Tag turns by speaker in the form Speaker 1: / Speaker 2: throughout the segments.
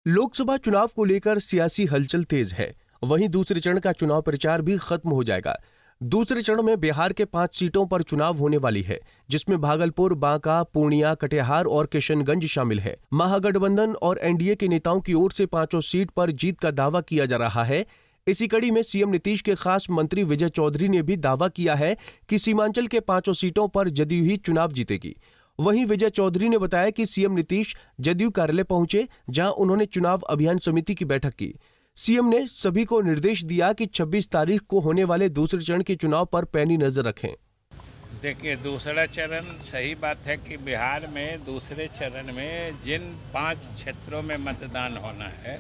Speaker 1: लोकसभा चुनाव को लेकर सियासी हलचल तेज है। वहीं दूसरे चरण का चुनाव प्रचार भी खत्म हो जाएगा। दूसरे चरण में बिहार के 5 सीटों पर चुनाव होने वाली है, जिसमें भागलपुर, बांका, पूर्णिया, कटिहार और किशनगंज शामिल है। महागठबंधन और एनडीए के नेताओं की ओर से 5 सीट पर जीत का दावा किया जा रहा है। इसी कड़ी में सीएम नीतीश के खास मंत्री विजय चौधरी ने भी दावा किया है कि सीमांचल के 5 सीटों पर जदयू ही चुनाव जीतेगी। वहीं विजय चौधरी ने बताया कि सीएम नीतीश जदयू कार्यालय पहुंचे, जहां उन्होंने चुनाव अभियान समिति की बैठक की। सीएम ने सभी को निर्देश दिया कि 26 तारीख को होने वाले दूसरे चरण के चुनाव पर पैनी नजर रखें।
Speaker 2: देखिए, दूसरा चरण, सही बात है कि बिहार में दूसरे चरण में जिन 5 क्षेत्रों में मतदान होना है,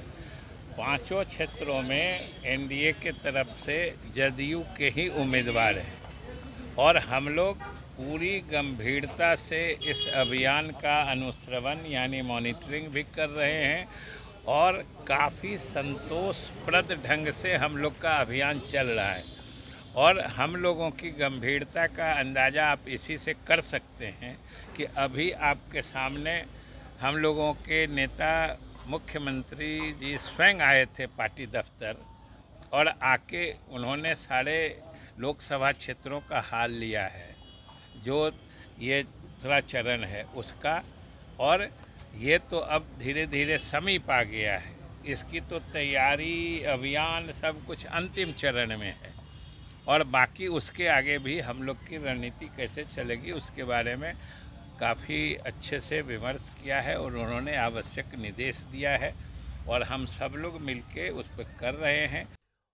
Speaker 2: 5 क्षेत्रों में एनडीए के तरफ से जदयू के ही उम्मीदवार हैं और हम लोग पूरी गंभीरता से इस अभियान का अनुश्रवण यानी मॉनिटरिंग भी कर रहे हैं और काफ़ी संतोषप्रद ढंग से हम लोग का अभियान चल रहा है। और हम लोगों की गंभीरता का अंदाज़ा आप इसी से कर सकते हैं कि अभी आपके सामने हम लोगों के नेता मुख्यमंत्री जी स्वयं आए थे पार्टी दफ्तर और आके उन्होंने सारे लोकसभा क्षेत्रों का हाल लिया है, जो ये दूसरा चरण है उसका, और ये तो अब धीरे धीरे समीप आ गया है। इसकी तो तैयारी, अभियान सब कुछ अंतिम चरण में है और बाकी उसके आगे भी हम लोग की रणनीति कैसे चलेगी उसके बारे में काफ़ी अच्छे से विमर्श किया है और उन्होंने आवश्यक निर्देश दिया है और हम सब लोग मिलके उस पर कर रहे हैं।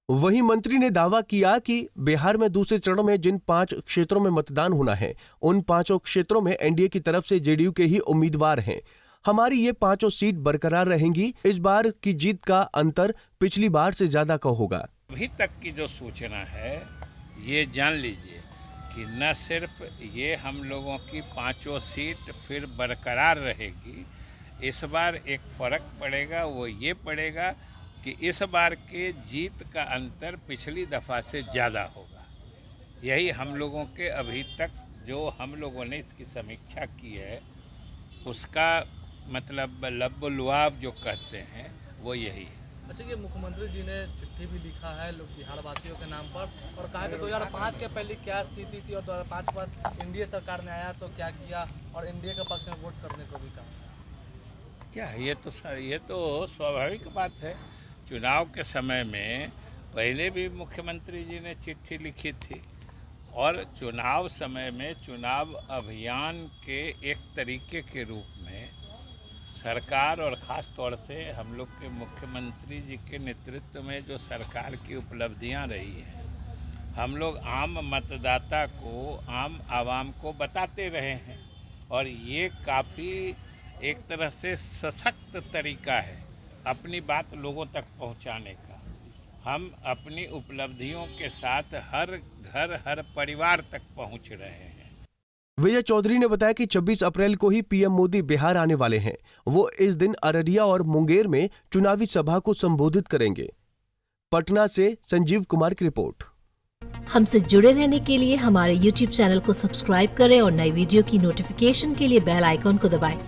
Speaker 1: वहीं मंत्री ने दावा किया कि बिहार में दूसरे चरण में जिन 5 क्षेत्रों में मतदान होना है, उन 5 क्षेत्रों में एनडीए की तरफ से जेडीयू के ही उम्मीदवार हैं। हमारी ये 5 सीट बरकरार रहेंगी। इस बार की जीत का अंतर पिछली बार से ज्यादा का होगा।
Speaker 2: अभी तक की जो सूचना है ये जान लीजिए कि न सिर्फ ये हम लोगों की 5 सीट फिर बरकरार रहेगी, इस बार एक फ़र्क पड़ेगा। वो ये पड़ेगा कि इस बार के जीत का अंतर पिछली दफ़ा से ज़्यादा होगा। यही हम लोगों के अभी तक जो हम लोगों ने इसकी समीक्षा की है उसका मतलब लब्बुलुआब जो कहते हैं वो यही है।
Speaker 3: अच्छा, ये मुख्यमंत्री जी ने चिट्ठी भी लिखा है लोग बिहार वासियों के नाम पर और कहा कि 2005 के पहले क्या स्थिति थी और 2005 पर एनडीए सरकार ने आया तो क्या किया और एनडीए के पक्ष में वोट करने को भी कहा।
Speaker 2: क्या ये तो स्वाभाविक बात है। चुनाव के समय में पहले भी मुख्यमंत्री जी ने चिट्ठी लिखी थी और चुनाव समय में चुनाव अभियान के एक तरीके के रूप में सरकार और ख़ास तौर से हम लोग के मुख्यमंत्री जी के नेतृत्व में जो सरकार की उपलब्धियां रही हैं, हम लोग आम मतदाता को, आम आवाम को बताते रहे हैं और ये काफ़ी एक तरह से सशक्त तरीका है अपनी बात लोगों तक पहुंचाने का। हम अपनी उपलब्धियों के साथ हर घर, हर परिवार तक पहुंच रहे हैं।
Speaker 1: विजय चौधरी ने बताया कि 26 अप्रैल को ही पीएम मोदी बिहार आने वाले हैं। वो इस दिन अररिया और मुंगेर में चुनावी सभा को संबोधित करेंगे। पटना से संजीव कुमार की रिपोर्ट।
Speaker 4: हमसे जुड़े रहने के लिए हमारे YouTube चैनल को सब्सक्राइब करें और नई वीडियो की नोटिफिकेशन के लिए बेल आइकॉन को दबाएं।